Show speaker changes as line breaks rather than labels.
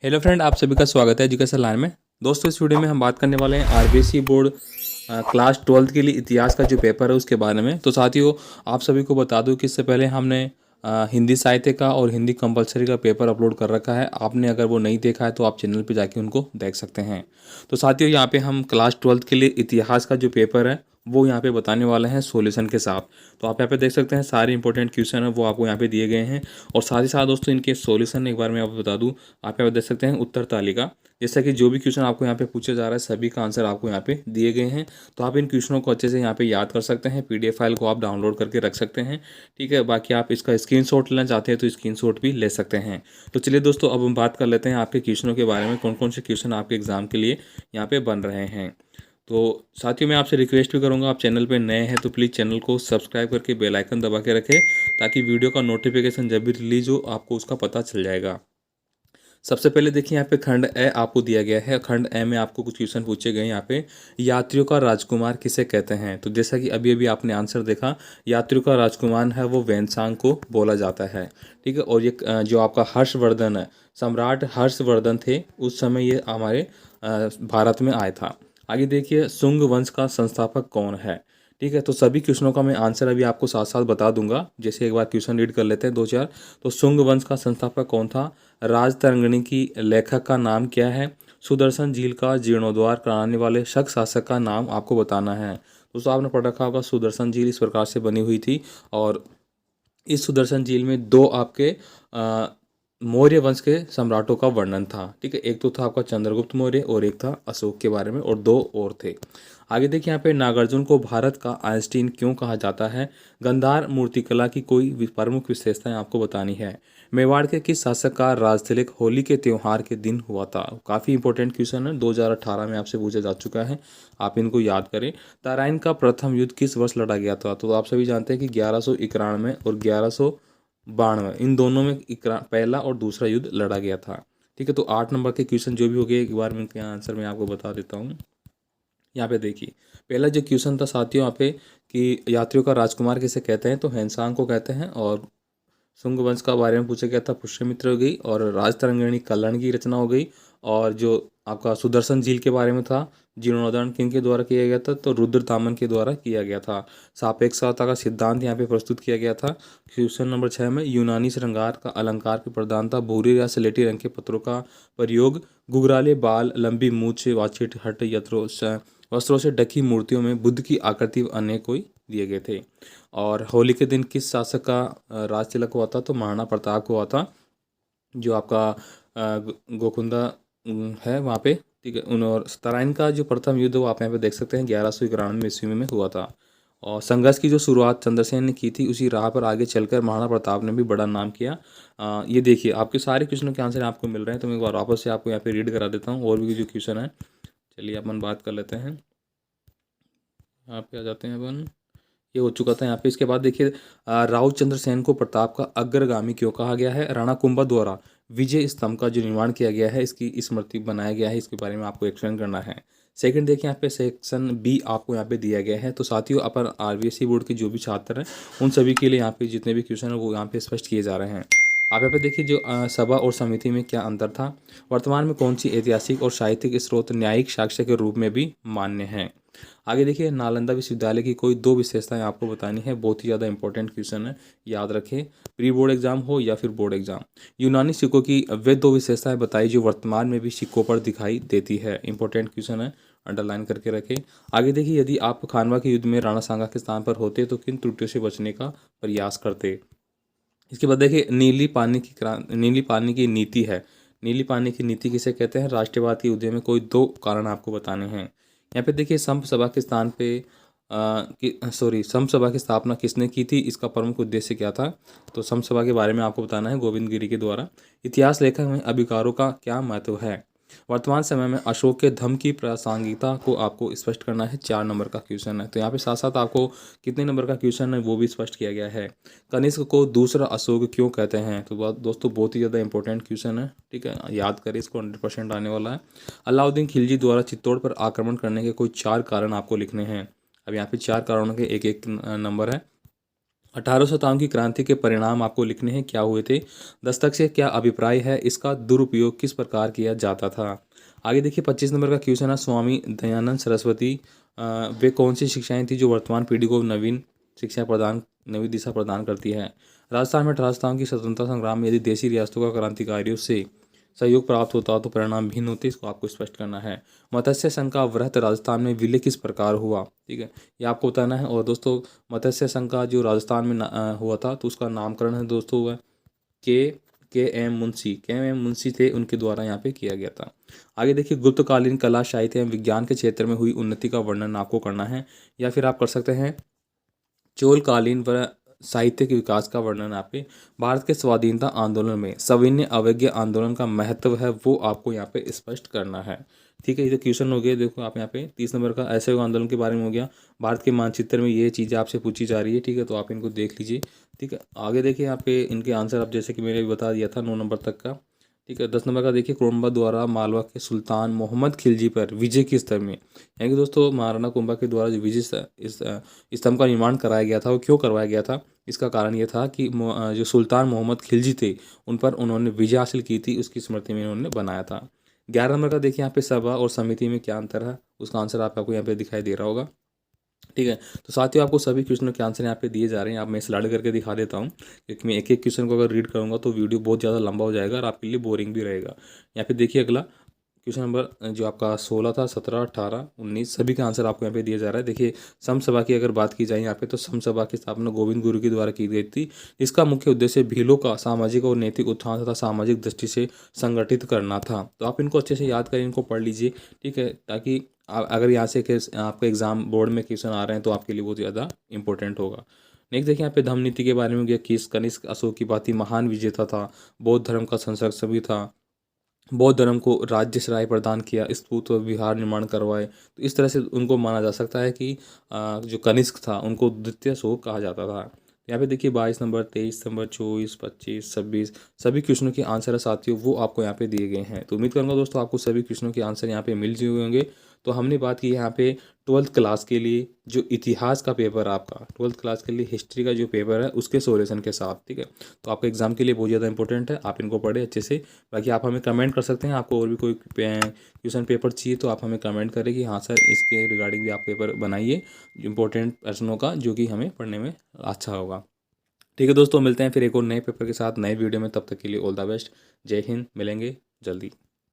Hello friend, आप सभी का स्वागत है एजुकेशन लाइन में। दोस्तों, इस वीडियो में हम बात करने वाले हैं आरबीएसई बोर्ड क्लास 12 के लिए इतिहास का जो पेपर है उसके बारे में। तो साथियों, आप सभी को बता दूं कि इससे पहले हमने हिंदी साहित्य का और हिंदी कंपलसरी का पेपर अपलोड कर रखा है। आपने अगर वो नहीं देखा है तो आप चैनल पे जाके उनको देख सकते हैं। तो साथियों, यहाँ पे हम क्लास 12 के लिए इतिहास का जो पेपर है वो यहाँ पे बताने वाले हैं सॉल्यूशन के साथ। तो आप यहाँ पे देख सकते हैं सारे इंपॉर्टेंट क्वेश्चन है वो आपको यहाँ पे दिए गए हैं। और साथ ही साथ दोस्तों, इनके सॉल्यूशन एक बार मैं आपको बता दूं। आप यहाँ पे देख सकते हैं उत्तर तालिका, जैसा कि जो भी क्वेश्चन आपको यहाँ पे पूछा जा रहा है सभी का आंसर आपको यहाँ पे दिए गए हैं। तो आप इन क्वेश्चनों को अच्छे से यहाँ पे याद कर सकते हैं। पीडीएफ फाइल को आप डाउनलोड करके रख सकते हैं। ठीक है, बाकी आप इसका स्क्रीनशॉट लेना चाहते हैं तो स्क्रीनशॉट भी ले सकते हैं। तो चलिए दोस्तों, अब हम बात कर लेते हैं आपके क्वेश्चनों के बारे में, कौन कौन से क्वेश्चन आपके एग्जाम के लिए यहाँ पे बन रहे हैं। तो साथियों, मैं आपसे रिक्वेस्ट भी करूंगा, आप चैनल पे नए हैं तो प्लीज़ चैनल को सब्सक्राइब करके बेल आइकन दबा के रखें, ताकि वीडियो का नोटिफिकेशन जब भी रिलीज हो आपको उसका पता चल जाएगा। सबसे पहले देखिए, यहाँ पे खंड ए आपको दिया गया है। खंड ए में आपको कुछ क्वेश्चन पूछे गए हैं। यहाँ पे यात्रियों का राजकुमार किसे कहते हैं? तो जैसा कि अभी अभी आपने आंसर देखा, यात्रियों का राजकुमार है वो वेनसांग को बोला जाता है। ठीक है, और ये जो आपका हर्षवर्धन है, सम्राट हर्षवर्धन थे, उस समय ये हमारे भारत में आया था। आगे देखिए, शुंग वंश का संस्थापक कौन है? ठीक है, तो सभी क्वेश्चनों का मैं आंसर अभी आपको साथ साथ बता दूंगा। जैसे एक बार क्वेश्चन रीड कर लेते हैं दो चार। तो शुंग वंश का संस्थापक कौन था? राजतरंगिणी की लेखक का नाम क्या है? सुदर्शन झील का जीर्णोद्धार कराने वाले शक शासक का नाम आपको बताना है। दोस्तों, आपने पढ़ रखा होगा सुदर्शन झील इस प्रकार से बनी हुई थी। और इस सुदर्शन झील में दो आपके मौर्य वंश के सम्राटों का वर्णन था। ठीक है, एक तो था आपका चंद्रगुप्त मौर्य और एक था अशोक के बारे में, और दो और थे। आगे देखिए, यहाँ पे नागार्जुन को भारत का आइंस्टीन क्यों कहा जाता है? गंधार मूर्तिकला की कोई प्रमुख विशेषताएं आपको बतानी है। मेवाड़ के किस शासक का राजतिलक होली के त्योहार के दिन हुआ था? काफ़ी इंपॉर्टेंट क्वेश्चन है, 2018 में आपसे पूछा जा चुका है, आप इनको याद करें। तराइन का प्रथम युद्ध किस वर्ष लड़ा गया था? तो आप सभी जानते हैं कि 1191 और 1192, इन दोनों में पहला और दूसरा युद्ध लड़ा गया था। ठीक है, तो 8 नंबर के क्वेश्चन जो भी हो गए एक बार में इनके आंसर मैं आपको बता देता हूँ। यहाँ पे देखिए, पहला जो क्वेश्चन था साथियों यहाँ पे कि यात्रियों का राजकुमार किसे कहते हैं? तो हेनसांग को कहते हैं। और शुंग वंश का बारे में पूछा गया था, पुष्यमित्र हो गई। और राजतरंगिणी कल्याण की रचना हो गई। और जो आपका सुदर्शन झील के बारे में था, जीर्णोद्धार किन के द्वारा किया गया था? तो रुद्रतामन के द्वारा किया गया था। सापेक्षता का सिद्धांत यहाँ पे प्रस्तुत किया गया था। क्वेश्चन नंबर 6 में यूनानी श्रृंगार का अलंकार की प्रधानता भूरे या स्लेटी रंग के पत्रों का प्रयोग, घुघराले बाल, लंबी मूछ, वाचिट हट वस्त्रों से ढकी मूर्तियों में बुद्ध की आकृति व अन्य कोई दिए गए थे। और होली के दिन किस शासक का राज तिलक हुआ था? तो महाराणा प्रताप को हुआ था। जो आपका गोकुंदा है वहाँ पे। ठीक है, उन और तराइन का जो प्रथम युद्ध वो आप यहाँ पे देख सकते हैं 1191 ईस्वी में हुआ था। और संघर्ष की जो शुरुआत चंद्रसेन ने की थी, उसी राह पर आगे चलकर महाराणा प्रताप ने भी बड़ा नाम किया। ये देखिए, आपके सारे क्वेश्चनों के आंसर आपको मिल रहे हैं। तो मैं एक बार वापस से आपको यहाँ पे रीड करा देता हूँ और भी जो क्वेश्चन है। चलिए अपन बात कर लेते हैं। यहाँ पे आ जाते हैं अपन। ये हो चुका था यहाँ पे। इसके बाद देखिए, राव चंद्रसेन को प्रताप का अग्रगामी क्यों कहा गया है? राणा कुंभा द्वारा विजय स्तंभ का जो निर्माण किया गया है, इसकी स्मृति बनाया गया है, इसके बारे में आपको एक्सप्लेन करना है। सेकंड देखिए, यहाँ पे सेक्शन बी आपको यहाँ पे दिया गया है। तो साथियों, अपन आरबीएसई बोर्ड के जो भी छात्र हैं उन सभी के लिए यहाँ पे जितने भी क्वेश्चन है वो यहाँ पे स्पष्ट किए जा रहे हैं। आप यहाँ पे देखिए, जो सभा और समिति में क्या अंतर था? वर्तमान में कौन सी ऐतिहासिक और साहित्यिक स्रोत न्यायिक साक्ष्य के रूप में भी मान्य है? आगे देखिए, नालंदा विश्वविद्यालय की कोई दो विशेषताएं आपको बतानी है। बहुत ही ज़्यादा इंपॉर्टेंट क्वेश्चन है, याद रखें। प्री बोर्ड एग्जाम हो या फिर बोर्ड एग्जाम, यूनानी सिक्कों की वे दो विशेषताएं बताई जो वर्तमान में भी सिक्कों पर दिखाई देती है। इंपॉर्टेंट क्वेश्चन है, अंडरलाइन करके रखें। आगे देखिए, यदि आप खानवा के युद्ध में राणा सांगा के स्थान पर होते तो किन त्रुटियों से बचने का प्रयास करते? इसके बाद देखिए, नीली पानी की नीति है। नीली पानी की नीति किसे कहते हैं? राष्ट्रवाद के उदय में कोई दो कारण आपको बताने हैं। यहाँ पे देखिए, संप सभा के स्थान पे संप सभा की स्थापना किसने की थी? इसका प्रमुख उद्देश्य क्या था? तो संप सभा के बारे में आपको बताना है, गोविंद गिरी के द्वारा। इतिहास लेखक में अभिकारों का क्या महत्व है? वर्तमान समय में अशोक के धम्म की प्रासंगिकता को आपको स्पष्ट करना है। 4 नंबर का क्वेश्चन है। तो यहाँ पे साथ साथ आपको कितने नंबर का क्वेश्चन है वो भी स्पष्ट किया गया है। कनिष्क को दूसरा अशोक क्यों कहते हैं? तो दोस्तों, बहुत ही ज़्यादा इंपॉर्टेंट क्वेश्चन है। ठीक है, याद करें इसको, 100% आने वाला है। अलाउद्दीन खिलजी द्वारा चित्तौड़ पर आक्रमण करने के कोई 4 कारण आपको लिखने हैं। अब यहाँ पे 4 कारणों के एक एक नंबर है। 1800 शताब्दी की क्रांति के परिणाम आपको लिखने हैं, क्या हुए थे। दस्तक से क्या अभिप्राय है, इसका दुरुपयोग किस प्रकार किया जाता था। आगे देखिए 25 नंबर का क्वेश्चन है, स्वामी दयानंद सरस्वती वे कौन सी शिक्षाएं थी जो वर्तमान पीढ़ी को नवीन दिशा प्रदान करती है। राजस्थान में 18 शताब्दी की स्वतंत्रता संग्राम में यदि देशी रियासतों का क्रांतिकारियों से सहयोग प्राप्त होता तो परिणाम भिन्न होते, इसको आपको स्पष्ट करना है। मत्स्य संघ का व्रत राजस्थान में विलय किस प्रकार हुआ, ठीक है, ये आपको बताना है। और दोस्तों मत्स्य संघ का जो राजस्थान में हुआ था तो उसका नामकरण है दोस्तों हुआ के के एम मुंशी थे, उनके द्वारा यहाँ पे किया गया था। आगे देखिए गुप्तकालीन कला साहित्य एवं विज्ञान के क्षेत्र में हुई उन्नति का वर्णन आपको करना है, या फिर आप कर सकते हैं चोलकालीन व साहित्य के विकास का वर्णन। आप पे भारत के स्वाधीनता आंदोलन में सविनय अवज्ञा आंदोलन का महत्व है वो आपको यहाँ पे स्पष्ट करना है, ठीक है। ये तो क्वेश्चन हो गया, देखो आप यहाँ पे 30 नंबर का असहयोग आंदोलन के बारे में हो गया। भारत के मानचित्र में ये चीज़ें आपसे पूछी जा रही है, ठीक है, तो आप इनको देख लीजिए, ठीक है। आगे देखिए यहाँ पे इनके आंसर आप जैसे कि मैंने भी बता दिया था 9 नंबर तक का, ठीक है। 10 नंबर का देखिए कुंभा द्वारा मालवा के सुल्तान मोहम्मद खिलजी पर विजय के स्तर में, यानी कि दोस्तों महाराणा कुंभा के द्वारा जो विजय इस स्तंभ का निर्माण कराया गया था वो क्यों करवाया गया था, इसका कारण ये था कि जो सुल्तान मोहम्मद खिलजी थे उन पर उन्होंने विजय हासिल की थी, उसकी स्मृति में उन्होंने बनाया था। 11 नंबर का देखिए यहाँ पे सभा और समिति में क्या अंतर है, उसका आंसर आपको यहाँ पे दिखाई दे रहा होगा, ठीक है। तो साथियों आपको सभी क्वेश्चनों के आंसर यहाँ पे दिए जा रहे हैं। आप मैं स्लाइड करके दिखा देता हूँ, क्योंकि मैं एक एक क्वेश्चन को अगर रीड करूँगा तो वीडियो बहुत ज़्यादा लंबा हो जाएगा और आपके लिए बोरिंग भी रहेगा। यहाँ पे देखिए अगला क्वेश्चन नंबर जो आपका 16 था, 17, 18, 19 सभी का आंसर आपको यहाँ पे दिया जा रहा है। देखिए सम सभा की अगर बात की जाए यहाँ पे, तो सम सभा की स्थापना गोविंद गुरु के द्वारा की गई थी। इसका मुख्य उद्देश्य भीलों का सामाजिक और नैतिक उत्थान तथा सामाजिक दृष्टि से संगठित करना था। तो आप इनको अच्छे से याद करें, इनको पढ़ लीजिए, ठीक है, ताकि अगर यहाँ से आपका एग्जाम बोर्ड में क्वेश्चन आ रहे हैं तो आपके लिए बहुत ज़्यादा इंपॉर्टेंट होगा। नेक्स्ट देखिए यहाँ पे धम्म नीति के बारे में गया, कनिष्क अशोक की भांति महान विजेता था, बौद्ध धर्म का संरक्षक सभी था, बौद्ध धर्म को राज्य श्राय प्रदान किया, स्तूप व विहार निर्माण करवाए। तो इस तरह से उनको माना जा सकता है कि जो कनिष्क था उनको द्वितीय अशोक कहा जाता था। यहाँ पे देखिए 22 नंबर, 23 नंबर, 24, 25, 26 सभी क्वेश्चनों के आंसर है साथियों वो आपको यहाँ पे दिए गए हैं। तो उम्मीद करूँगा दोस्तों आपको सभी क्वेश्चनों के आंसर यहाँ पे मिल हुए होंगे। तो हमने बात की यहाँ पे 12th क्लास के लिए जो इतिहास का पेपर आपका 12th क्लास के लिए हिस्ट्री का जो पेपर है उसके सोल्यूशन के साथ, ठीक है। तो आपका एग्जाम के लिए बहुत ज़्यादा इंपॉर्टेंट है, आप इनको पढ़े अच्छे से। बाकी आप हमें कमेंट कर सकते हैं, आपको और भी कोई क्वेश्चन पेपर चाहिए तो आप हमें कमेंट करें कि हाँ सर इसके रिगार्डिंग भी आप पेपर बनाइए इंपॉर्टेंट प्रश्नों का, जो कि हमें पढ़ने में अच्छा होगा। ठीक है दोस्तों, मिलते हैं फिर एक और नए पेपर के साथ नए वीडियो में, तब तक के लिए ऑल द बेस्ट। जय हिंद, मिलेंगे जल्दी।